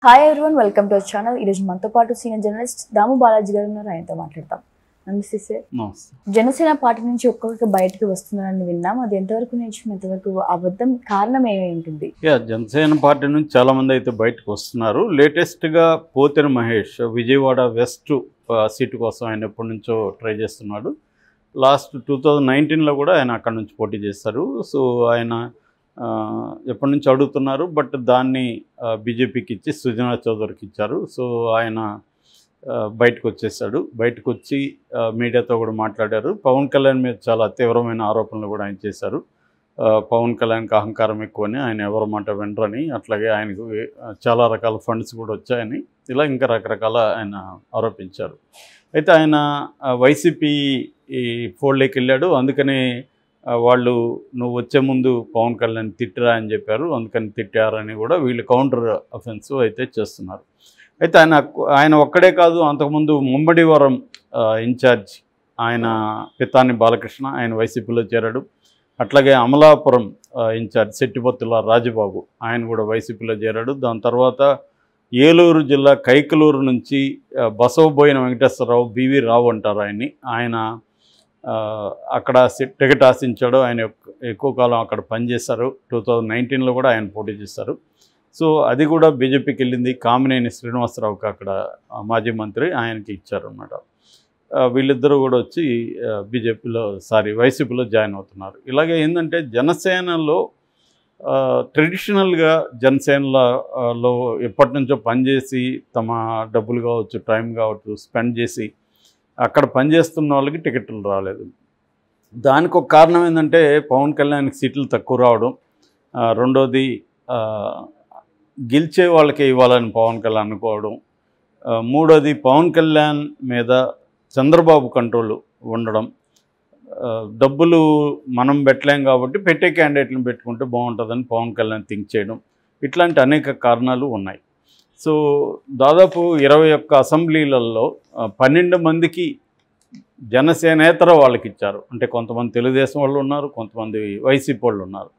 Hi everyone, welcome to our channel. ఈరోజు మనతో పాటు సీనియర్ జర్నలిస్ట్ దాము బాలాజీ గారు ఉన్నారు. ఆయనతో మాట్లాడతాం. నమస్తే సార్. జనసేన పార్టీ నుంచి ఒక్కొక్క బయటకు వస్తున్నారని విన్నాం. అది ఎంతవరకు నుంచి ఎంతవరకు అబద్ధం, కారణం ఏమై ఉంటుంది? జనసేన పార్టీ నుంచి చాలా మంది అయితే బయటకు వస్తున్నారు. లేటెస్ట్గా పోతెన మహేష్ విజయవాడ వెస్ట్ సీటు కోసం ఆయన ఎప్పటి నుంచో ట్రై చేస్తున్నాడు. లాస్ట్ 2019లో కూడా ఆయన అక్కడ నుంచి పోటీ చేస్తారు. సో ఆయన ఎప్పటి నుంచి అడుగుతున్నారు, బట్ దాన్ని బీజేపీకి ఇచ్చి సుజనా చౌదరికి ఇచ్చారు. సో ఆయన బయటకు వచ్చేసాడు. బయటకు వచ్చి మీడియాతో కూడా మాట్లాడారు. పవన్ కళ్యాణ్ మీద చాలా తీవ్రమైన ఆరోపణలు కూడా ఆయన చేశారు. పవన్ కళ్యాణ్కి అహంకారం ఎక్కువని, ఆయన ఎవరి మాట వినరని, అట్లాగే ఆయనకు చాలా రకాల ఫండ్స్ కూడా వచ్చాయని, ఇలా ఇంకా రకరకాల ఆయన ఆరోపించారు. అయితే ఆయన వైసీపీ ఫోల్డ్లోకి వెళ్ళాడు. అందుకని వాళ్ళు నువ్వు వచ్చే ముందు పవన్ కళ్యాణ్ తిట్టిరా అని చెప్పారు, అందుకని తిట్టారని కూడా వీళ్ళు కౌంటర్ అఫెన్సివ్ అయితే చేస్తున్నారు. అయితే ఆయన ఒక్కడే కాదు, అంతకుముందు ముమ్మడివరం ఇన్ఛార్జ్ ఆయన పితాని బాలకృష్ణ, ఆయన వైసీపీలో చేరాడు. అట్లాగే అమలాపురం ఇన్ఛార్జ్ సెట్టిపత్తుల రాజబాబు, ఆయన కూడా వైసీపీలో చేరాడు. దాని తర్వాత ఏలూరు జిల్లా కైకలూరు నుంచి బసవబోయిన వెంకటేశ్వరరావు, బివి రావు అంటారు ఆయన్ని, ఆయన అక్కడ టికెట్ ఆశించాడు. ఆయన ఎక్కువ కాలం అక్కడ పనిచేశారు. 2019లో కూడా ఆయన పోటీ చేశారు. సో అది కూడా బీజేపీకి వెళ్ళింది. కామినేని శ్రీనివాసరావుకి అక్కడ మాజీ మంత్రి, ఆయనకి ఇచ్చారు అన్నమాట. వీళ్ళిద్దరూ కూడా వచ్చి వైసీపీలో జాయిన్ అవుతున్నారు. ఇలాగే ఏంటంటే జనసేనలో ట్రెడిషనల్గా జనసేనలో ఎప్పటి నుంచో పనిచేసి తమ డబ్బులు కావచ్చు, టైం కావచ్చు స్పెండ్ చేసి అక్కడ పనిచేస్తున్న వాళ్ళకి టికెట్లు రాలేదు. దానికి ఒక కారణం ఏంటంటే పవన్ కళ్యాణ్కి సీట్లు తక్కువ రావడం, రెండోది గెలిచే వాళ్ళకే ఇవ్వాలని పవన్ కళ్యాణ్ అనుకోవడం, మూడోది పవన్ కళ్యాణ్ మీద చంద్రబాబు కంట్రోల్ ఉండడం, డబ్బులు మనం పెట్టలేం కాబట్టి పెట్టే క్యాండిడేట్లను పెట్టుకుంటే బాగుంటుందని పవన్ కళ్యాణ్ థింక్ చేయడం, ఇట్లాంటి అనేక కారణాలు ఉన్నాయి. సో దాదాపు 21 అసెంబ్లీలలో 12 మందికి జనసేనేతర వాళ్ళకి ఇచ్చారు. అంటే కొంతమంది తెలుగుదేశం వాళ్ళు ఉన్నారు, కొంతమంది వైసీపీ వాళ్ళు ఉన్నారు.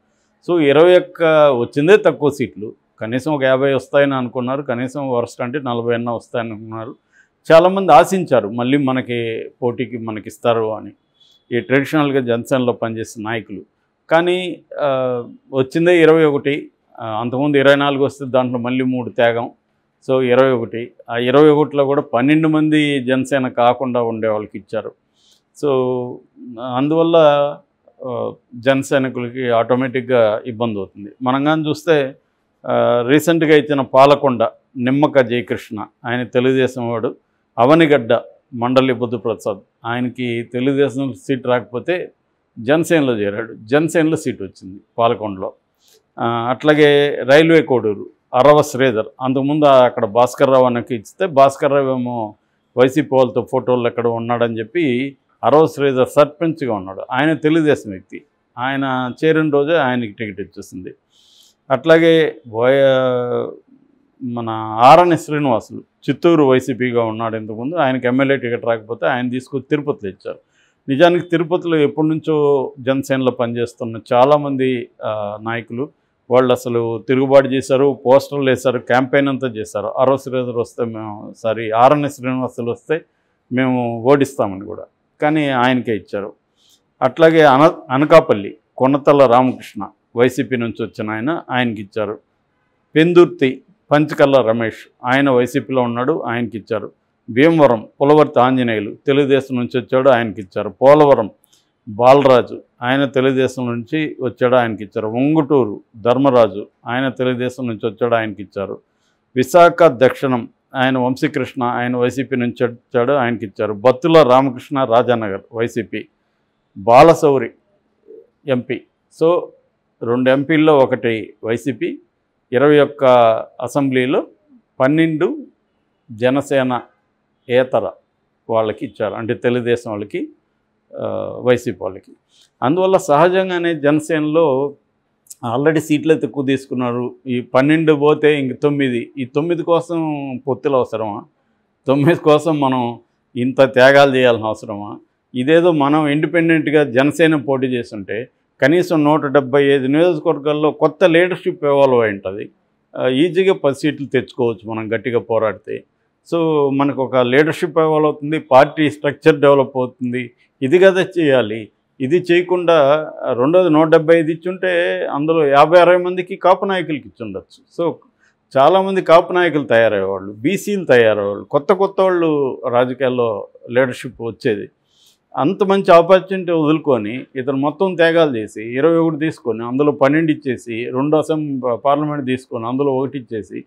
సో 21 వచ్చిందే తక్కువ సీట్లు, కనీసం ఒక 50 వస్తాయని అనుకున్నారు, కనీసం వరస్ట్ అంటే 40 అన్నా వస్తాయని అనుకున్నారు. చాలామంది ఆశించారు మళ్ళీ మనకి పోటీకి మనకి ఇస్తారు అని, ఈ ట్రెడిషనల్గా జనసేనలో పనిచేసే నాయకులు. కానీ వచ్చిందే 21, అంతకుముందు 24 వస్తే దాంట్లో మళ్ళీ 3 త్యాగం. సో 21, ఆ 21లో కూడా 12 మంది జనసేన కాకుండా ఉండే వాళ్ళకి ఇచ్చారు. సో అందువల్ల జనసైనికులకి ఆటోమేటిక్గా ఇబ్బంది అవుతుంది. మనం కానీ చూస్తే రీసెంట్గా ఇచ్చిన పాలకొండ నిమ్మక జయకృష్ణ, ఆయన తెలుగుదేశం వాడు, అవనిగడ్డ మండలి బుద్ధప్రసాద్, ఆయనకి తెలుగుదేశం సీట్ రాకపోతే జనసేనలో చేరాడు, జనసేనలో సీట్ వచ్చింది పాలకొండలో. అట్లాగే రైల్వే కోడూరు అరవ శ్రీధర్, అంతకుముందు అక్కడ భాస్కర్ రావు అన్నకి ఇస్తే భాస్కర్ రావు ఏమో వైసీపీ వాళ్ళతో ఫోటోలు ఎక్కడ ఉన్నాడని చెప్పి అరవ శ్రీధర్ సర్పంచ్గా ఉన్నాడు, ఆయన తెలుగుదేశం వ్యక్తి, ఆయన చేరిన రోజే ఆయనకి టికెట్ ఇచ్చేసింది. అట్లాగే మన ఆరణి శ్రీనివాసులు చిత్తూరు వైసీపీగా ఉన్నాడు ఇంతకుముందు, ఆయనకి ఎమ్మెల్యే టికెట్ రాకపోతే ఆయన తీసుకొచ్చి తిరుపతిలో ఇచ్చారు. నిజానికి తిరుపతిలో ఎప్పటి నుంచో జనసేనలో పనిచేస్తున్న చాలామంది నాయకులు వాళ్ళు అసలు తిరుగుబాటు చేశారు, పోస్టర్లు వేశారు, క్యాంపెయిన్ అంతా చేశారు. అరవ శ్రీధర్ వస్తే ఆరణి శ్రీనివాసులు వస్తే మేము ఓడిస్తామని కూడా, కానీ ఆయనకే ఇచ్చారు. అట్లాగే అనకాపల్లి కొనతల రామకృష్ణ వైసీపీ నుంచి వచ్చిన ఆయనకి ఇచ్చారు. పెందుర్తి పంచకల్ల రమేష్, ఆయన వైసీపీలో ఉన్నాడు, ఆయనకి ఇచ్చారు. భీమవరం పులవర్తి ఆంజనేయులు తెలుగుదేశం నుంచి వచ్చాడు, ఆయనకి ఇచ్చారు. పోలవరం బాలరాజు, ఆయన తెలుగుదేశం నుంచి వచ్చాడు, ఆయనకి ఇచ్చారు. ఉంగుటూరు ధర్మరాజు, ఆయన తెలుగుదేశం నుంచి వచ్చాడు, ఆయనకి ఇచ్చారు. విశాఖ దక్షిణం ఆయన వంశీకృష్ణ, ఆయన వైసీపీ నుంచి వచ్చాడు, ఆయనకి ఇచ్చారు. Battula Ramakrishna Rajanagar YCP, Balashowry MP. So 2 ఎంపీల్లో 1 వైసీపీ, 21 అసెంబ్లీలో 12 జనసేన ఏతర వాళ్ళకి ఇచ్చారు, అంటే తెలుగుదేశం వాళ్ళకి, వైసీపీ వాళ్ళకి. అందువల్ల సహజంగానే జనసేనలో ఆల్రెడీ సీట్లు అయితే ఎక్కువ తీసుకున్నారు. ఈ 12 పోతే ఇంక 9, ఈ 9 కోసం పొత్తులు అవసరమా? 9 కోసం మనం ఇంత త్యాగాలు చేయాల్సిన అవసరమా? ఇదేదో మనం ఇండిపెండెంట్గా జనసేన పోటీ చేస్తుంటే కనీసం 175 నియోజకవర్గాల్లో కొత్త లీడర్షిప్ ఇవాల్వ్ అయి ఉంటుంది. ఈజీగా 10 సీట్లు తెచ్చుకోవచ్చు మనం గట్టిగా పోరాడితే. సో మనకు ఒక లీడర్షిప్ ఎవాల్వ్ అవుతుంది, పార్టీ స్ట్రక్చర్ డెవలప్ అవుతుంది. ఇది కదా చేయాలి. ఇది చేయకుండా రెండోది 175 ఇచ్చుంటే అందులో 50-60 మందికి కాపు నాయకులకి ఇచ్చుండొచ్చు. సో చాలామంది కాపు నాయకులు తయారయ్యేవాళ్ళు, బీసీలు తయారయ్యేవాళ్ళు, కొత్త వాళ్ళు రాజకీయాల్లో లీడర్షిప్ వచ్చేది. అంత మంచి ఆపర్చునిటీ వదులుకొని ఇతను మొత్తం త్యాగాలు చేసి 21 తీసుకొని అందులో 12 ఇచ్చేసి 2 పార్లమెంట్ తీసుకొని అందులో 1 ఇచ్చేసి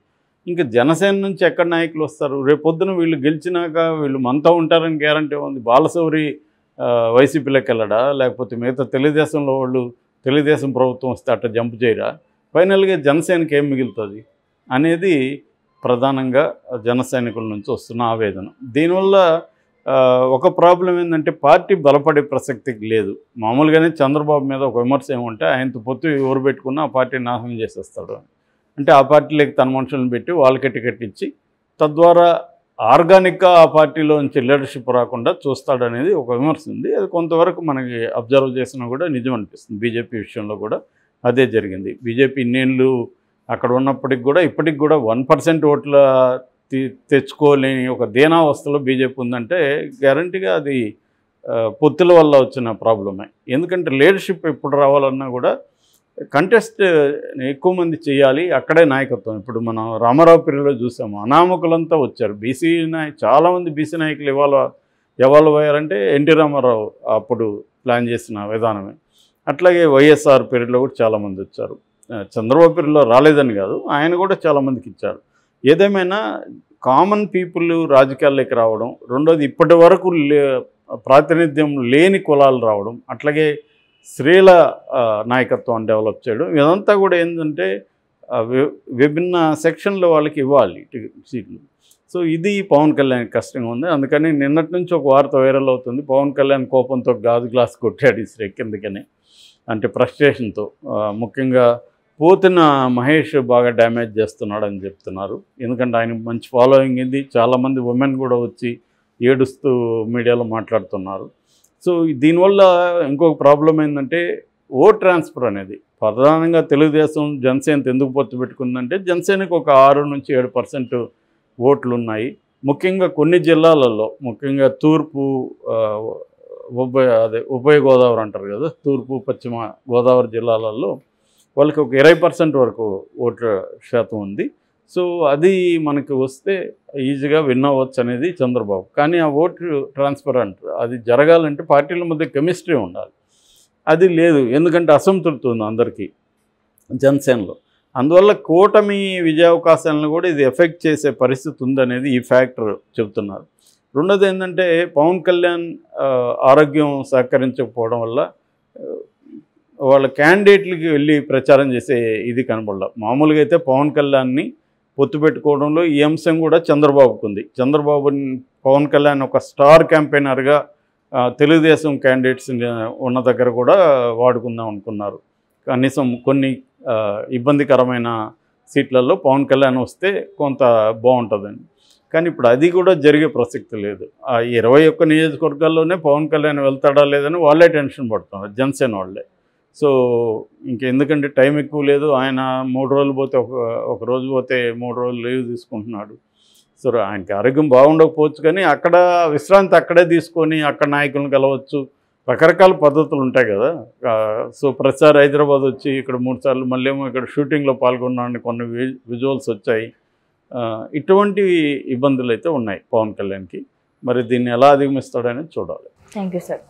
ఇంకా జనసేన నుంచి ఎక్కడ నాయకులు వస్తారు? రేపొద్దున వీళ్ళు గెలిచినాక వీళ్ళు మనతో ఉంటారని గ్యారంటీ ఉంది. బాలశౌరి వైసీపీలోకి వెళ్ళడా, లేకపోతే మిగతా తెలుగుదేశంలో వాళ్ళు తెలుగుదేశం ప్రభుత్వం వస్తే అట్లా జంప్ చేయరా? ఫైనల్గా జనసేనకి ఏం మిగులుతుంది అనేది ప్రధానంగా జన సైనికుల నుంచి వస్తున్న ఆవేదన. దీనివల్ల ఒక ప్రాబ్లం ఏంటంటే పార్టీ బలపడే ప్రసక్తికి లేదు. మామూలుగానే చంద్రబాబు మీద ఒక విమర్శ ఏమంటే ఆయనతో పొత్తు ఎవరు పెట్టుకున్నా ఆ పార్టీని నాశనం చేసేస్తాడు. అంటే ఆ పార్టీలోకి తన మనుషులను పెట్టి వాళ్ళకి టికెట్ ఇచ్చి తద్వారా ఆర్గానిక్గా ఆ పార్టీలో నుంచి లీడర్షిప్ రాకుండా చూస్తాడనేది ఒక విమర్శ ఉంది. అది కొంతవరకు మనకి అబ్జర్వ్ చేసినా కూడా నిజం అనిపిస్తుంది. బీజేపీ విషయంలో కూడా అదే జరిగింది. బీజేపీ ఇన్నేళ్ళు అక్కడ ఉన్నప్పటికి కూడా ఇప్పటికి కూడా 1% ఓట్ల తెచ్చుకోలేని ఒక దీనావస్థలో బీజేపీ ఉందంటే గ్యారంటీగా అది పొత్తుల వల్ల వచ్చిన ప్రాబ్లమే. ఎందుకంటే లీడర్షిప్ ఎప్పుడు రావాలన్నా కూడా కంటెస్ట్ ఎక్కువ మంది చేయాలి, అక్కడే నాయకత్వం. ఇప్పుడు మనం రామారావు పీరియడ్లో చూసాము, అనామకులంతా వచ్చారు. చాలామంది బీసీ నాయకులు ఎవాల్వ్ అయ్యారంటే ఎన్టీ రామారావు అప్పుడు ప్లాన్ చేసిన విధానమే. అట్లాగే వైఎస్ఆర్ పీరియడ్లో కూడా చాలామంది వచ్చారు. చంద్రబాబు పీరియడ్లో రాలేదని కాదు, ఆయన కూడా చాలామందికి ఇచ్చారు. ఏదేమైనా కామన్ పీపుల్ రాజకీయాల్లోకి రావడం, రెండోది ఇప్పటి వరకు ప్రాతినిధ్యం లేని కులాలు రావడం, అట్లాగే స్త్రీల నాయకత్వాన్ని డెవలప్ చేయడం, ఇదంతా కూడా ఏంటంటే విభిన్న సెక్షన్లో వాళ్ళకి ఇవ్వాలి సీట్లు. సో ఇది పవన్ కళ్యాణ్ కష్టంగా ఉంది. అందుకని నిన్నటి నుంచి ఒక వార్త వైరల్ అవుతుంది, పవన్ కళ్యాణ్ కోపంతో గాజు గ్లాస్ కొట్టాడు ఇసురు కిందకని, అంటే ఫ్రస్ట్రేషన్తో. ముఖ్యంగా పోతిన మహేష్ బాగా డ్యామేజ్ చేస్తున్నాడు అని చెప్తున్నారు. ఎందుకంటే ఆయన మంచి ఫాలోయింగ్ ఉంది, చాలామంది ఉమెన్ కూడా వచ్చి ఏడుస్తూ మీడియాలో మాట్లాడుతున్నారు. సో దీనివల్ల ఇంకొక ప్రాబ్లం ఏంటంటే ఓట్ ట్రాన్స్ఫర్ అనేది ప్రధానంగా తెలుగుదేశం జనసేన ఎందుకు పొత్తు పెట్టుకుందంటే జనసేనకు ఒక 6-7% ఓట్లు ఉన్నాయి. ముఖ్యంగా కొన్ని జిల్లాలలో, ముఖ్యంగా తూర్పు ఉభయ గోదావరి అంటారు కదా, తూర్పు పశ్చిమ గోదావరి జిల్లాలలో వాళ్ళకి ఒక 20% వరకు ఓట్ల శాతం ఉంది. సో అది మనకి వస్తే ఈజీగా విన్ అవ్వచ్చు అనేది చంద్రబాబు. కానీ ఆ ఓటు ట్రాన్స్ఫర్ అంటారు, అది జరగాలంటే పార్టీల మధ్య కెమిస్ట్రీ ఉండాలి. అది లేదు, ఎందుకంటే అసంతృప్తి ఉంది అందరికీ జనసేనలో. అందువల్ల కూటమి విజయావకాశాలను కూడా ఇది ఎఫెక్ట్ చేసే పరిస్థితి ఉందనేది ఈ ఫ్యాక్టర్ చెబుతున్నారు. రెండోది ఏంటంటే పవన్ కళ్యాణ్ ఆరోగ్యం సహకరించకపోవడం వల్ల వాళ్ళ క్యాండిడేట్లకి వెళ్ళి ప్రచారం చేసే ఇది కనబడలేదు. మామూలుగా అయితే పవన్ కళ్యాణ్ని పొత్తు పెట్టుకోవడంలో ఈ అంశం కూడా చంద్రబాబుకు ఉంది. పవన్ కళ్యాణ్ ఒక స్టార్ క్యాంపెయినర్గా తెలుగుదేశం క్యాండిడేట్స్ ఉన్న దగ్గర కూడా వాడుకుందాం అనుకున్నారు. కనీసం కొన్ని ఇబ్బందికరమైన సీట్లలో పవన్ కళ్యాణ్ వస్తే కొంత బాగుంటుందని. కానీ ఇప్పుడు అది కూడా జరిగే ప్రసక్తి లేదు. ఆ 21 నియోజకవర్గాల్లోనే పవన్ కళ్యాణ్ వెళ్తాడా లేదని వాళ్ళే టెన్షన్ పడుతున్నారు, జనసేన వాళ్ళే. సో ఇంకెందుకంటే టైం ఎక్కువ లేదు. ఆయన 3 రోజులు పోతే ఒక రోజు పోతే 3 రోజులు లీవ్ తీసుకుంటున్నాడు. సో ఆయనకి ఆరోగ్యం బాగుండకపోవచ్చు, కానీ అక్కడ విశ్రాంతి అక్కడే తీసుకొని అక్కడ నాయకులను కలవచ్చు. రకరకాల పద్ధతులు ఉంటాయి కదా. సో ప్రతిసారి హైదరాబాద్ వచ్చి ఇక్కడ 3 సార్లు మళ్ళీ ఏమో ఇక్కడ షూటింగ్లో పాల్గొన్నాడని కొన్ని విజువల్స్ వచ్చాయి. ఇటువంటి ఇబ్బందులు అయితే ఉన్నాయి పవన్ కళ్యాణ్కి. మరి దీన్ని ఎలా అధిగమిస్తాడనేది చూడాలి. Thank you sir.